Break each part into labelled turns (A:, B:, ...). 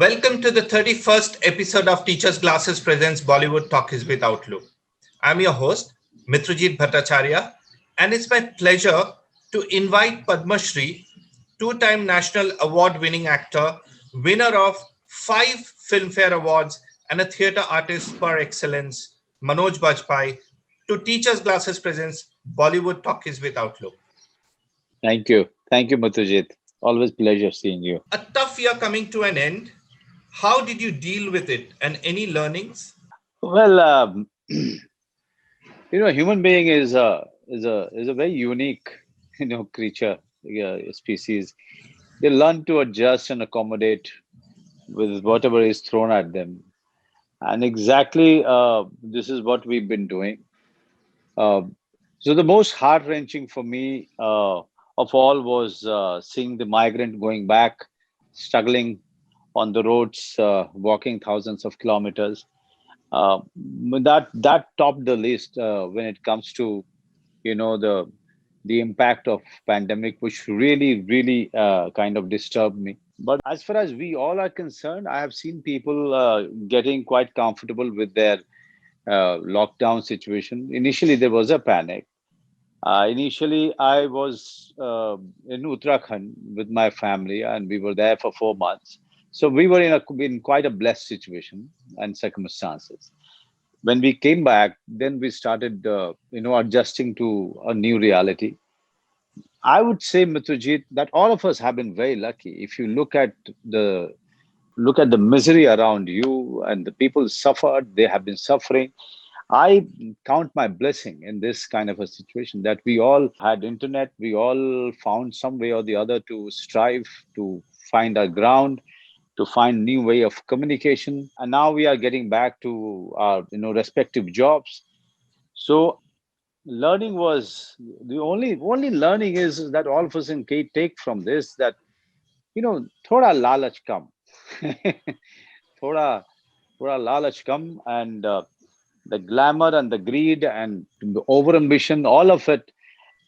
A: Welcome to the 31st episode of Teachers Glasses Presents Bollywood Talkies with Outlook. I'm your host, Mitrajit Bhattacharya, and it's my pleasure to invite Padma Shri, two-time National Award-winning actor, winner of 5 Filmfare Awards, and a theatre artist par excellence, Manoj Bajpai, to Teachers Glasses Presents Bollywood Talkies with Outlook.
B: Thank you. Thank you, Mutujit. Always pleasure seeing you.
A: A tough year coming to an end. How did you deal with it and any learnings?
B: Well, human being is a very unique, creature, species. They learn to adjust and accommodate with whatever is thrown at them, and exactly this is what we've been doing. Uh, so the most heart wrenching for me of all was seeing the migrant going back, struggling on the roads, walking thousands of kilometers. Uh, that topped the list when it comes to the impact of pandemic, which really kind of disturbed me. But as far as we all are concerned, I have seen people getting quite comfortable with their lockdown situation. Initially, there was a panic. Initially, I was in Uttarakhand with my family, and we were there for 4 months. So we were in quite a blessed situation and circumstances. When we came back, then we started, adjusting to a new reality. I would say, Mitrajit, that all of us have been very lucky. If you the look at the misery around you and the people suffered, they have been suffering. I count my blessing in this kind of a situation that we all had internet, we all found some way or the other to strive to find our ground, to find new way of communication, and now we are getting back to our respective jobs. So learning was the only learning is that all of us can take from this that thoda lalach kam, thoda thoda lalach kam, and the glamour and the greed and the over ambition, all of it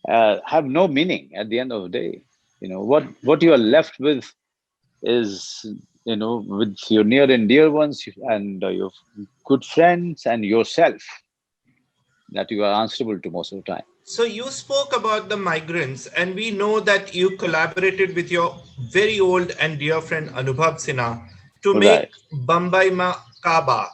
B: have no meaning at the end of the day. What you are left with is with your near and dear ones and your good friends and yourself that you are answerable to most of the time.
A: So you spoke about the migrants, and we know that you collaborated with your very old and dear friend Anubhav Sinha to
B: Right,
A: make Bambai Ma Kaaba.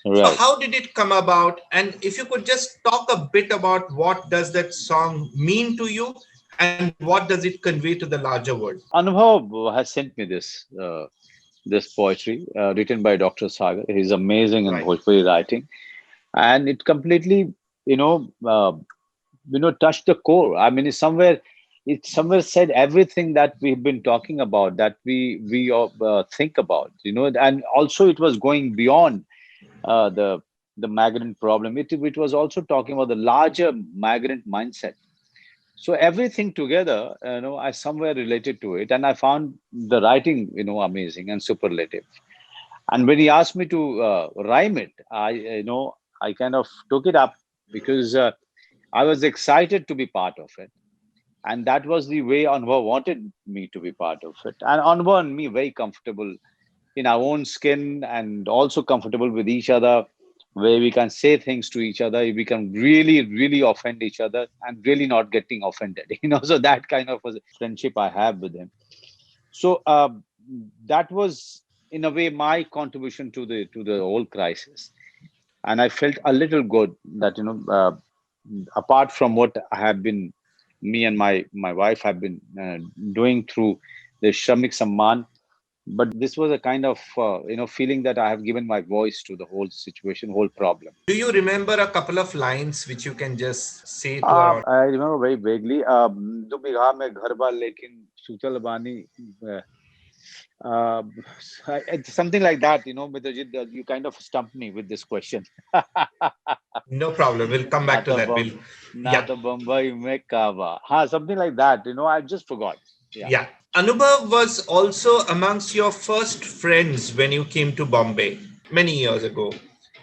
A: So
B: right.
A: how did it come about? And if you could just talk a bit about what does that song mean to you and what does it convey to the larger world?
B: Anubhav has sent me this poetry written by Dr. Sagar. He's amazing in
A: Right.
B: Bhojpuri writing, and it completely you know uh, touched the core. I mean, it somewhere said everything that we've been talking about, that we think about, and also it was going beyond the migrant problem. It was also talking about the larger migrant mindset. So everything together, I somewhere related to it, and I found the writing, amazing and superlative. And when he asked me to rhyme it, I kind of took it up because I was excited to be part of it, and that was the way Anwar wanted me to be part of it. And Anwar and me very comfortable in our own skin and also comfortable with each other, where we can say things to each other, we can really offend each other and really not getting offended. So that kind of a friendship I have with him. So that was in a way my contribution to the whole crisis, and I felt a little good that apart from what I have been, me and my wife have been doing through the Shramik Samman, but this was a kind of feeling that I have given my voice to the whole situation, whole problem.
A: Do you remember a couple of lines which you can just say to our
B: I remember very vaguely. "दो बीघा में घर बा लेकिन सूतल बानी." uh, uh, it's something like that, Mitrajit, you kind of stumped me with this question.
A: no problem. We'll come
B: ना
A: back to
B: तो
A: that.
B: Bomb
A: We'll
B: ना
A: yeah.
B: तो बम्बई में काबा, something like that, I just forgot. Yeah.
A: Yeah. Anubhav was also amongst your first friends when you came to Bombay many years ago.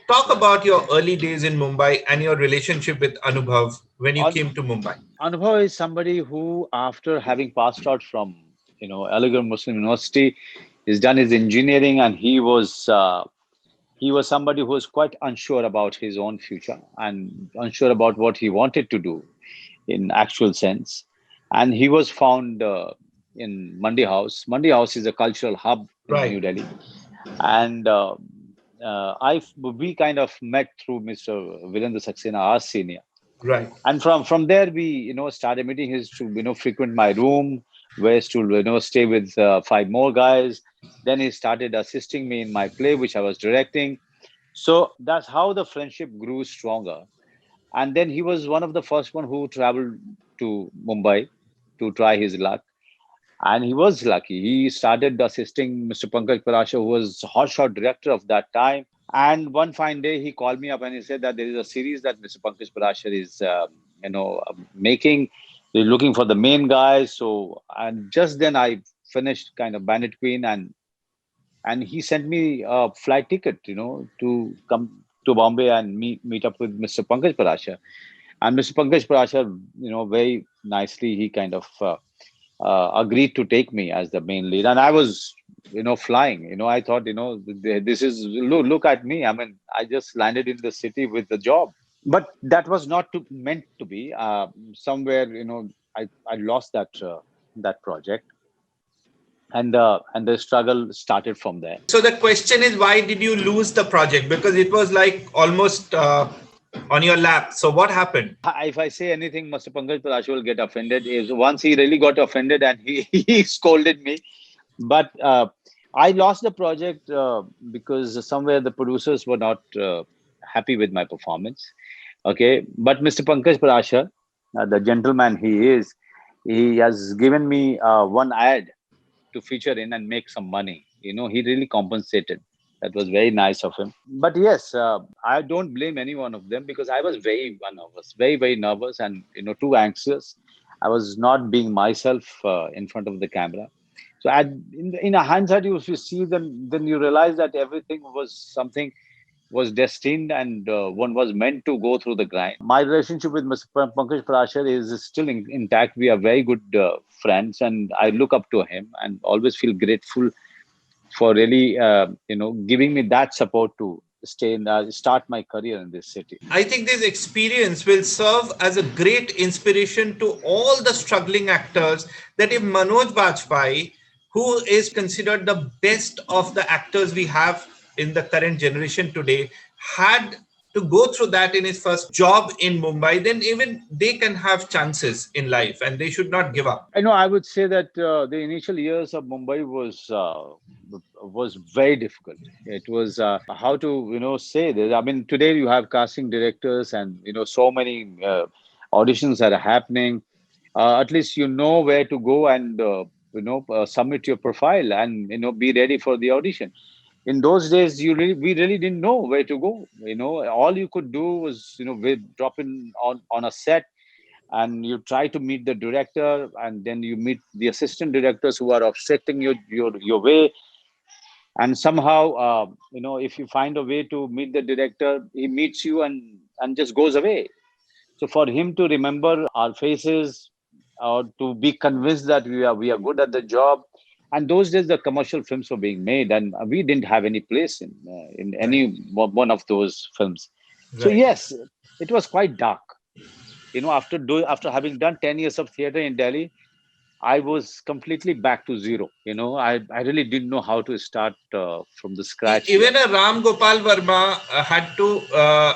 A: Talk
B: Right.
A: about your early days in Mumbai and your relationship with Anubhav when you
B: On
A: came to Mumbai.
B: Anubhav is somebody who, after having passed out from Aligarh Muslim University, He's done his engineering, and he was somebody who was quite unsure about his own future and unsure about what he wanted to do in actual sense. And he was found in Mandi House. Mandi House is a cultural hub in New
A: Right.
B: Delhi, and we kind of met through Mr. Virendra Saxena, our senior,
A: Right.
B: and from there we started meeting. His to frequent my room, whereas to stay with five more guys. Then he started assisting me in my play which I was directing. So that's how the friendship grew stronger. And then he was one of the first one who traveled to Mumbai to try his luck. And he was lucky. He started assisting Mr. Pankaj Parashar, who was hotshot director of that time. And one fine day, he called me up and he said that there is a series that Mr. Pankaj Parashar is, making. They're looking for the main guy. So, and just then I finished kind of Bandit Queen, and he sent me a flight ticket, to come to Bombay and meet up with Mr. Pankaj Parashar. And Mr. Pankaj Parashar, very nicely, he kind of agreed to take me as the main lead. And I was, flying. I thought, this is look at me. I mean, I just landed in the city with the job. But that was not meant to be. Somewhere, I lost that project, and the struggle started from there.
A: So the question is, why did you lose the project? Because it was like almost on your lap. So what happened?
B: If I say anything, Mr. Pankaj Parashar will get offended. Is once he really got offended and he scolded me. But I lost the project because somewhere the producers were not happy with my performance. Okay, but Mr. Pankaj Parashar, the gentleman he is, he has given me one ad to feature in and make some money. He really compensated. That was very nice of him. But yes, I don't blame any one of them because I was very nervous, very, very nervous, and too anxious. I was not being myself in front of the camera. So, in a hindsight, if you see them, then you realize that everything was destined, and one was meant to go through the grind. My relationship with Mr. Pankaj Parashar is still intact. We are very good friends, and I look up to him and always feel grateful for really, giving me that support to start my career in this city.
A: I think this experience will serve as a great inspiration to all the struggling actors, that if Manoj Bajpayee, who is considered the best of the actors we have in the current generation today, had to go through that in his first job in Mumbai, then even they can have chances in life and they should not give up.
B: I know. I would say that the initial years of Mumbai was very difficult. It was how to say this. I mean, today you have casting directors and so many auditions that are happening. At least you know where to go and submit your profile and be ready for the audition. In those days, we really didn't know where to go. All you could do was drop in on a set, and you try to meet the director, and then you meet the assistant directors who are obstructing your way. And somehow, if you find a way to meet the director, he meets you and just goes away. So for him to remember our faces, or to be convinced that we are good at the job. And those days the commercial films were being made, and we didn't have any place in
A: Right.
B: any one of those films. So
A: Right.
B: yes, it was quite dark. After having done 10 years of theater in Delhi, I was completely back to zero. I really didn't know how to start from the scratch here.
A: Even a Ram Gopal Verma had to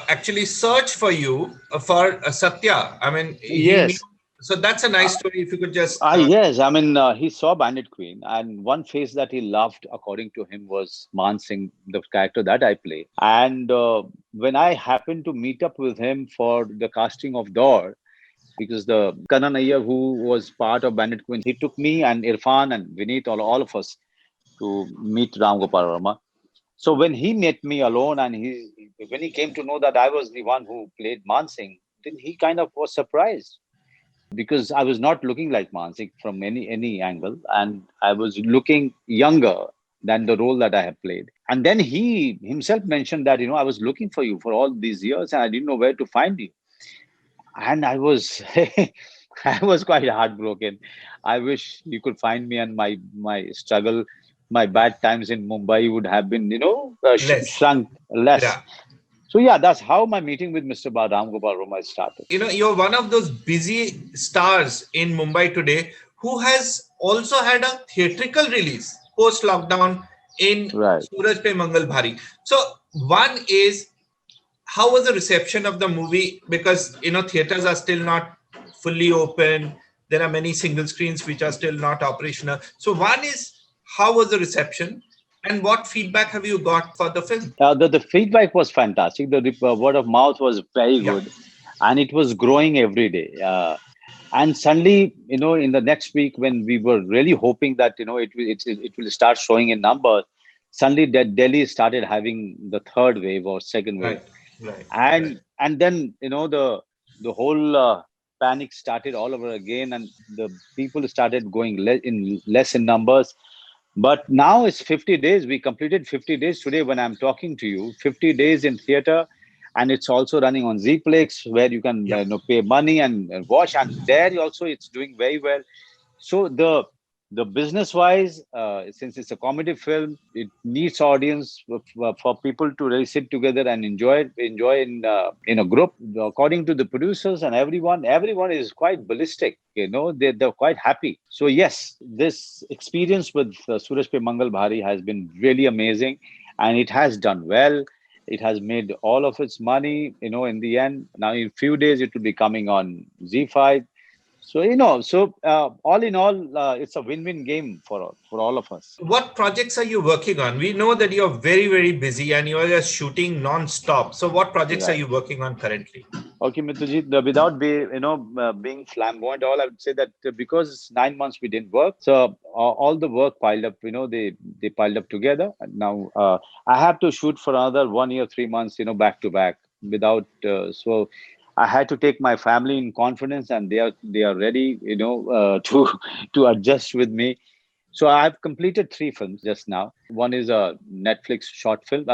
A: actually search for you for Satya. I mean, he knew.
B: Yes.
A: So that's a nice story. If you could just.
B: Yes, I mean, he saw Bandit Queen, and one face that he loved, according to him, was Man Singh, the character that I play. And when I happened to meet up with him for the casting of Dor, because the Kanan Iyer, who was part of Bandit Queen, he took me and Irfan and Vineet, all of us, to meet Ram Gopal Verma. So when he met me alone, and when he came to know that I was the one who played Man Singh, then he kind of was surprised because I was not looking like Mansik from any angle, and I was looking younger than the role that I have played. And then he himself mentioned that I was looking for you for all these years, and I didn't know where to find you. And I was I was quite heartbroken. I wish you could find me and my struggle my bad times in Mumbai would have been,
A: Less.
B: shrunk less.
A: Yeah.
B: So yeah, that's how my meeting with Mr. Ram Gopal Verma started.
A: You're one of those busy stars in Mumbai today who has also had a theatrical release post lockdown in
B: Right.
A: Suraj Pe Mangal Bhari. So, one is, how was the reception of the movie? Because theaters are still not fully open. There are many single screens which are still not operational. So, one is, how was the reception, and what feedback have you got for the film?
B: The feedback was fantastic. The word of mouth was very
A: Yeah.
B: good, and it was growing every day. And suddenly, in the next week, when we were really hoping that it will start showing in numbers, suddenly that Delhi started having the third wave or second wave,
A: Right. Right. Right.
B: and then the whole panic started all over again, and the people started going less in numbers. But now it's 50 days. We completed 50 days today when I'm talking to you. 50 days in theater, and it's also running on Zplex, where you can
A: Yeah.
B: pay money and watch. And there also it's doing very well. So the business wise, since it's a comedy film, it needs audience for people to really sit together and enjoy in a group. According to the producers and everyone is quite ballistic. They're quite happy. So yes, this experience with Suraj Pe Mangal Bhari has been really amazing, and it has done well. It has made all of its money, in the end. Now, in few days, it will be coming on Z5. So, all in all, it's a win-win game for all of us.
A: What projects are you working on? We know that you're very, very busy and you are just shooting non-stop. So, what projects are
B: Right.
A: you working on currently?
B: Okay, Mitrajit, without being flamboyant, all I would say that because it's 9 months we didn't work, so all the work piled up. They piled up together. And now I have to shoot for another 1 year, 3 months. Back to back. Without so, I had to take my family in confidence, and they are ready. To adjust with me. So I've completed 3 films just now. One is a Netflix short film,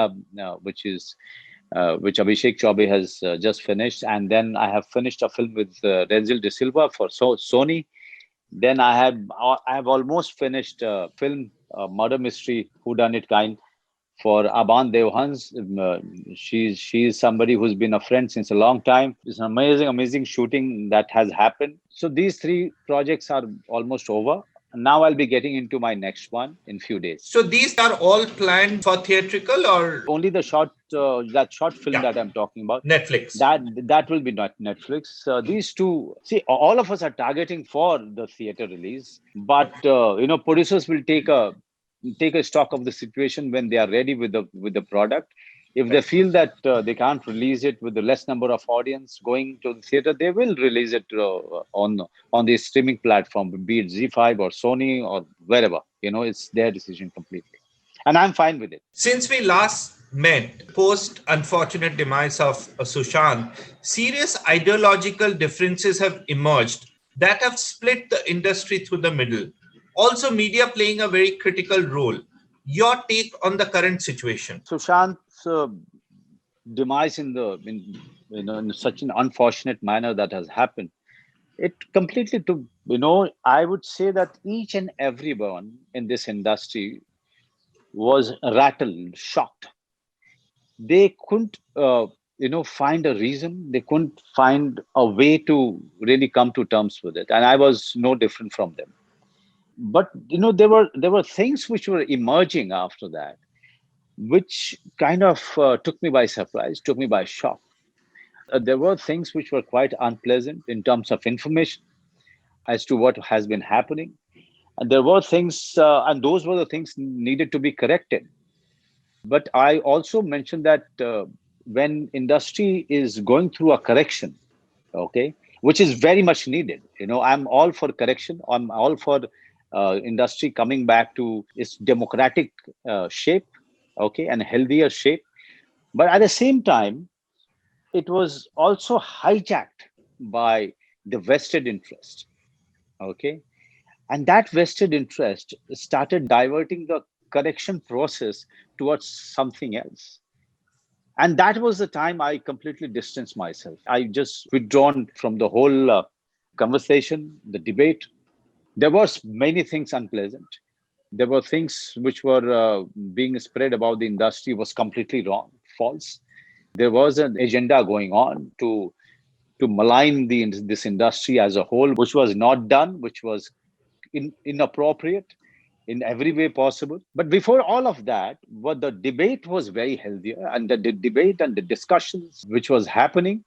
B: which Abhishek Chaubey has just finished, and then I have finished a film with Renzel De Silva for Sony. Then I have almost finished a film, murder mystery, Who Done It Kind, for Aban Devhans. She's somebody who's been a friend since a long time. It's an amazing shooting that has happened. So these 3 projects are almost over. Now I'll be getting into my next one in few days.
A: So, these are all planned for theatrical or?
B: Only the that short film
A: Yeah,
B: that I'm talking about,
A: Netflix.
B: that will be not Netflix. These two, see, all of us are targeting for the theater release, but producers will take a stock of the situation when they are ready with the product. If they
A: Right.
B: feel that they can't release it with the less number of audience going to the theater, they will release it on the streaming platform, be it Z5 or Sony or wherever. It's their decision completely, and I'm fine with it.
A: Since we last met post unfortunate demise of Sushant, serious ideological differences have emerged that have split the industry through the middle. Also, media playing a very critical role. Your take on the current situation?
B: Sushant's demise in such an unfortunate manner that has happened, it completely took, I would say that each and everyone in this industry was rattled, shocked. They couldn't find a reason. They couldn't find a way to really come to terms with it, and I was no different from them. But there were things which were emerging after that, which kind of took me by surprise, took me by shock. There were things which were quite unpleasant in terms of information as to what has been happening. And there were things, and those were the things needed to be corrected. But I also mentioned that when industry is going through a correction, okay, which is very much needed. I'm all for correction. I'm all for industry coming back to its democratic shape, okay, and healthier shape. But at the same time, it was also hijacked by the vested interest, okay, and that vested interest started diverting the correction process towards something else. And that was the time I completely distanced myself. I just withdrawn from the whole conversation, the debate. There was many things unpleasant, There were things which were being spread about the industry was completely wrong, false. There was an agenda going on to malign this industry as a whole, which was not done, which was inappropriate in every way possible. But before all of that, what the debate was very healthier, and the debate and the discussions which was happening,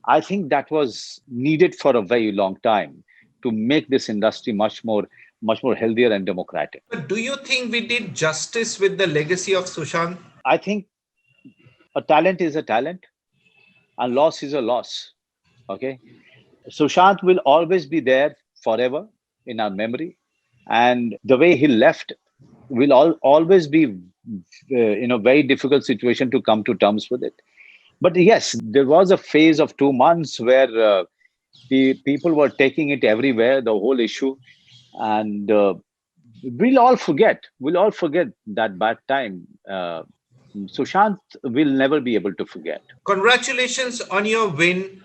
B: I think that was needed for a very long time to make this industry much more healthier and democratic.
A: But do you think we did justice with the legacy of Sushant?
B: I think a talent is a talent and loss is a loss. Okay. Sushant will always be there forever in our memory. And the way he left will always be in a very difficult situation to come to terms with it. But yes, there was a phase of 2 months where the people were taking it everywhere, the whole issue. And we'll all forget that bad time. Sushant will never be able to forget.
A: Congratulations on your win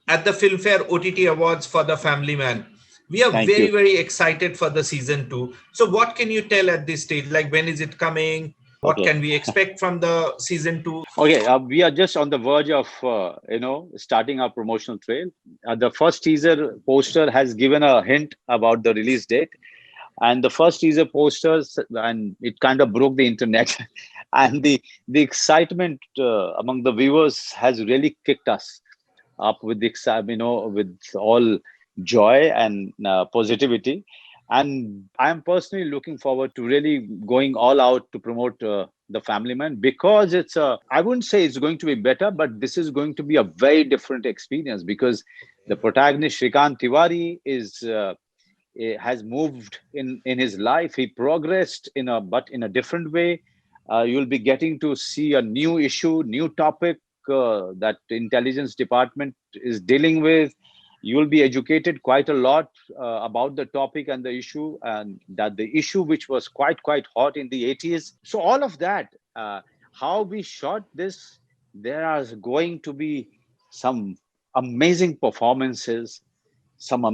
A: at the Filmfare OTT Awards for The Family Man. We are
B: Thank
A: very,
B: you.
A: very excited for the season 2. So, what can you tell at this stage? Like, when is it coming? What
B: Okay.
A: can we expect from the season 2?
B: Okay, we are just on the verge of starting our promotional trail. The first teaser poster has given a hint about the release date, and the first teaser posters, and it kind of broke the internet, and the excitement among the viewers has really kicked us up with with all joy and positivity. And I am personally looking forward to really going all out to promote the Family Man, because I wouldn't say it's going to be better, but this is going to be a very different experience, because the protagonist Shrikant Tiwari has moved in his life. He progressed in a different way. You'll be getting to see a new issue, new topic that intelligence department is dealing with. You will be educated quite a lot about the topic and the issue, and that the issue which was quite hot in the 80s. So all of that, how we shot this, there are going to be some amazing performances, some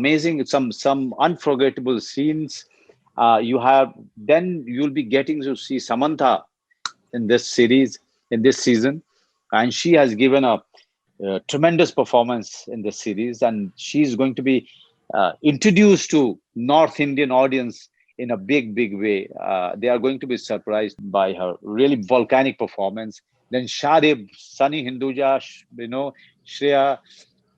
B: unforgettable scenes. You'll be getting to see Samantha in this series, in this season, and she has given a tremendous performance in this series, and she's going to be introduced to North Indian audience in a big way. They are going to be surprised by her really volcanic performance. Then Sharib, Sunny Hinduja, Shreya,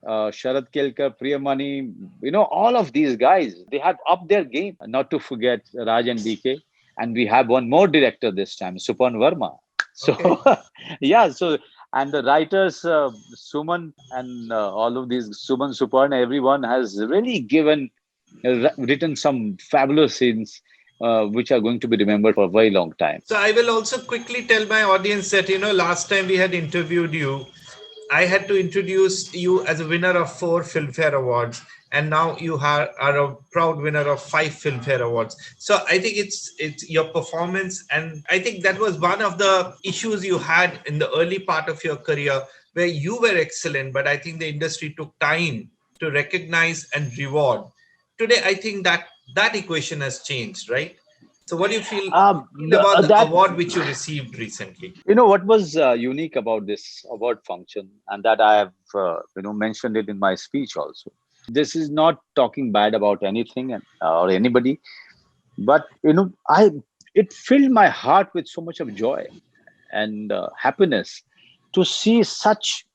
B: Sharad Kelkar, Priyamani, all of these guys, they have upped their game. Not to forget Raj and DK. And we have one more director this time, Supan Verma. So,
A: Okay.
B: yeah, so, and the writers, Suman and all of these, Suman, Supan, everyone has really written some fabulous scenes which are going to be remembered for a very long time.
A: So, I will also quickly tell my audience that, last time we had interviewed you, I had to introduce you as a winner of 4 Filmfare Awards, and now you are a proud winner of 5 Filmfare Awards. So I think it's your performance, and I think that was one of the issues you had in the early part of your career, where you were excellent, but I think the industry took time to recognize and reward. Today, I think that equation has changed, right? So, what do you feel about the
B: That
A: award which you received recently?
B: what was unique about this award function, and that I have mentioned it in my speech also. This is not talking bad about anything or anybody, but I it filled my heart with so much of joy and happiness to see such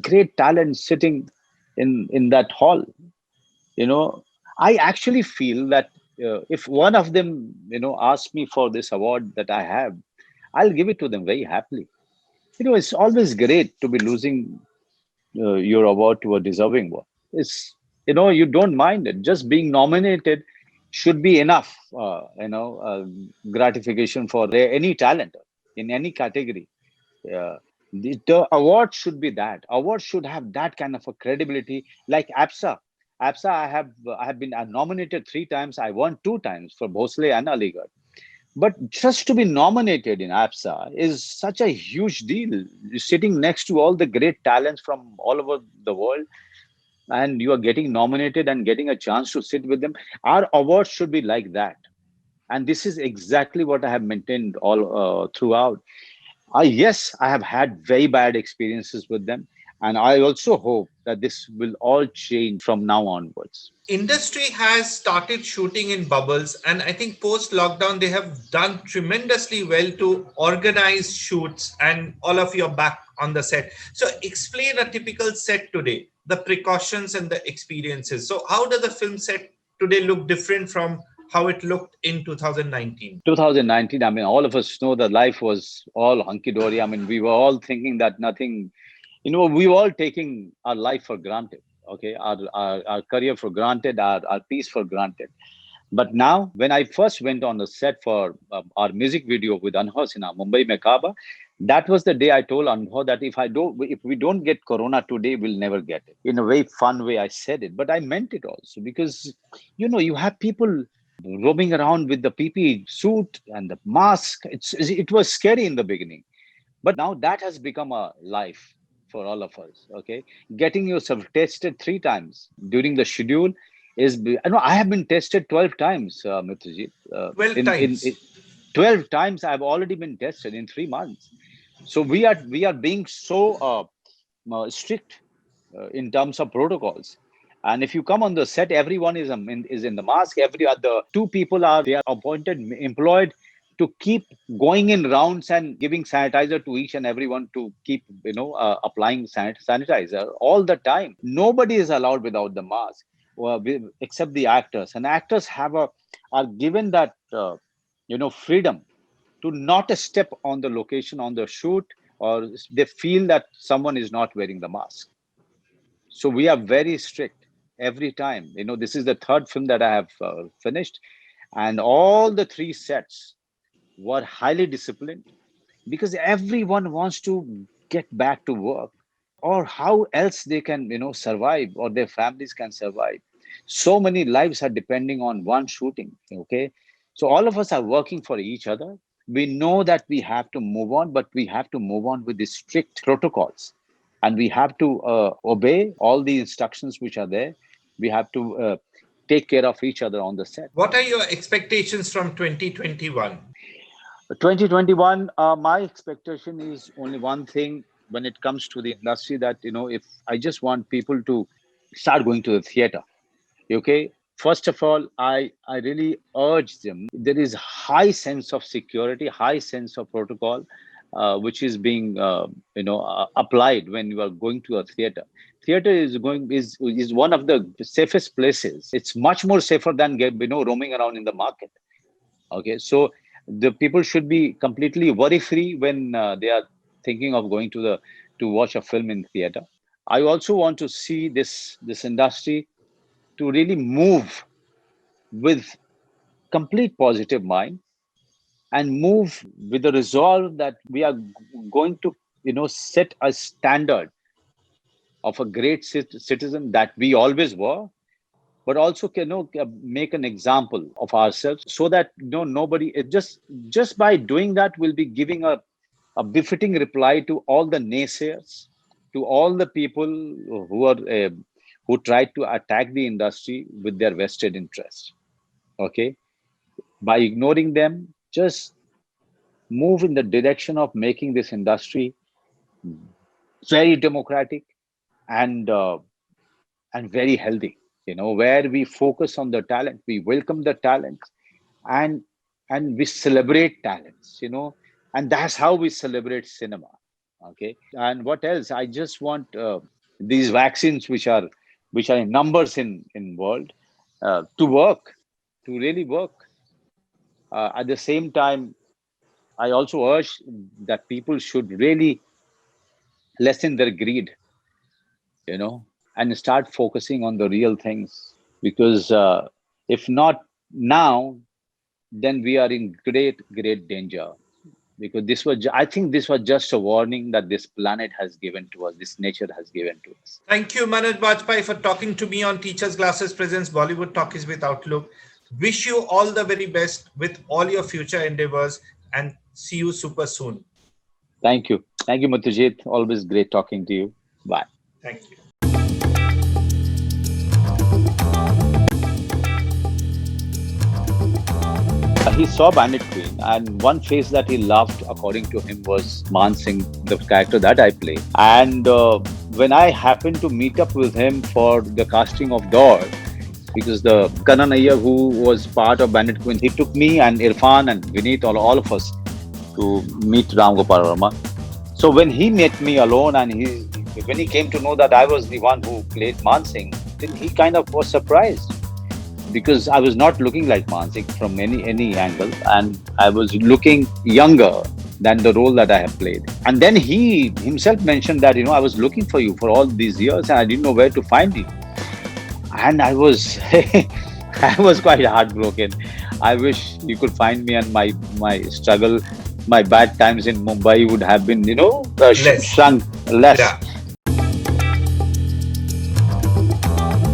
B: great talent sitting in that hall. I actually feel that if one of them asks me for this award that I have, I'll give it to them very happily. It's always great to be losing your award to a deserving one. It's you don't mind it. Just being nominated should be enough. Gratification for any talent in any category. The award should be that. Award should have that kind of a credibility, like APSA. APSA, I have been nominated 3 times. I won 2 times for Bhosle and Aligarh. But just to be nominated in APSA is such a huge deal. You're sitting next to all the great talents from all over the world, and you are getting nominated and getting a chance to sit with them. Our awards should be like that. And this is exactly what I have maintained all throughout. Yes, I have had very bad experiences with them. And I also hope that this will all change from now onwards.
A: Industry has started shooting in bubbles, and I think post lockdown they have done tremendously well to organize shoots, and all of you are back on the set. So explain a typical set today, the precautions and the experiences. So how does the film set today look different from how it looked in 2019?
B: 2019, I mean, all of us know that life was all hunky-dory. I mean, we were all thinking that nothing, we were all taking our life for granted. Okay, our career for granted, our peace for granted. But now, when I first went on the set for our music video with Anubhav Sinha, Mumbai Mein Kaaba, that was the day I told Anubhav that if we don't get Corona today, we'll never get it. In a very fun way, I said it, but I meant it also because, you have people roaming around with the PPE suit and the mask. It was scary in the beginning, but now that has become a life for all of us. Okay, getting yourself tested 3 times during the schedule I have been tested 12 times, Mitrajit.
A: 12
B: In
A: times.
B: 12 times, I've already been tested in 3 months. So we are being so strict in terms of protocols. And if you come on the set, everyone is in the mask. Every other 2 people they are employed to keep going in rounds and giving sanitizer to each and everyone to keep applying sanitizer all the time. Nobody is allowed without the mask, except the actors. And actors are given that freedom to not step on the location on the shoot, or they feel that someone is not wearing the mask. So we are very strict every time. This is the third film that I have finished, and all the 3 sets were highly disciplined because everyone wants to get back to work, or how else they can survive, or their families can survive. So many lives are depending on one shooting. Okay, so all of us are working for each other. We know that we have to move on, but we have to move on with the strict protocols, and we have to obey all the instructions which are there. We have to take care of each other on the set.
A: What are your expectations from 2021?
B: 2021, my expectation is only one thing when it comes to the industry, that if I just want people to start going to the theater. Okay, first of all, I really urge them. There is high sense of security, high sense of protocol, which is being applied when you are going to a theater. Theater is one of the safest places. It's much more safer than roaming around in the market. Okay, so the people should be completely worry free when they are thinking of going to watch a film in theater. I also want to see this industry to really move with complete positive mind, and move with the resolve that we are going to set a standard of a great citizen that we always were, but also make an example of ourselves, so that nobody just by doing that will be giving a befitting reply to all the naysayers, to all the people who tried to attack the industry with their vested interest. Okay, by ignoring them, just move in the direction of making this industry very democratic and very healthy. Where we focus on the talent, we welcome the talents, and we celebrate talents. And that's how we celebrate cinema. Okay, and what else? I just want these vaccines, which are in numbers in world, to work, to really work. At the same time, I also urge that people should really lessen their greed, and start focusing on the real things. Because if not now, then we are in great danger. Because I think this was just a warning that this planet has given to us, this nature has given to us.
A: Thank you, Manoj Bajpai, for talking to me on Teachers Glasses Presents Bollywood Talkies with Outlook. Wish you all the very best with all your future endeavors, and see you super soon.
B: Thank you. Thank you, Mitrajit. Always great talking to you. Bye.
A: Thank you.
B: he saw Bandit Queen, and one face that he loved, according to him, was Man Singh, the character that I play. And when I happened to meet up with him for the casting of Dor, because the Kanan Iyer, who was part of Bandit Queen, he took me and Irfan and Vineet, all of us, to meet Ram Gopal Verma. So when he met me alone, and when he came to know that I was the one who played Man Singh, then he kind of was surprised, because I was not looking like Man Singh from any angle, and I was looking younger than the role that I have played. And then he himself mentioned that, I was looking for you for all these years and I didn't know where to find you. And I was I was quite heartbroken. I wish you could find me, and my struggle, my bad times in Mumbai would have been,
A: Less.
B: shrunk less.
A: Yeah.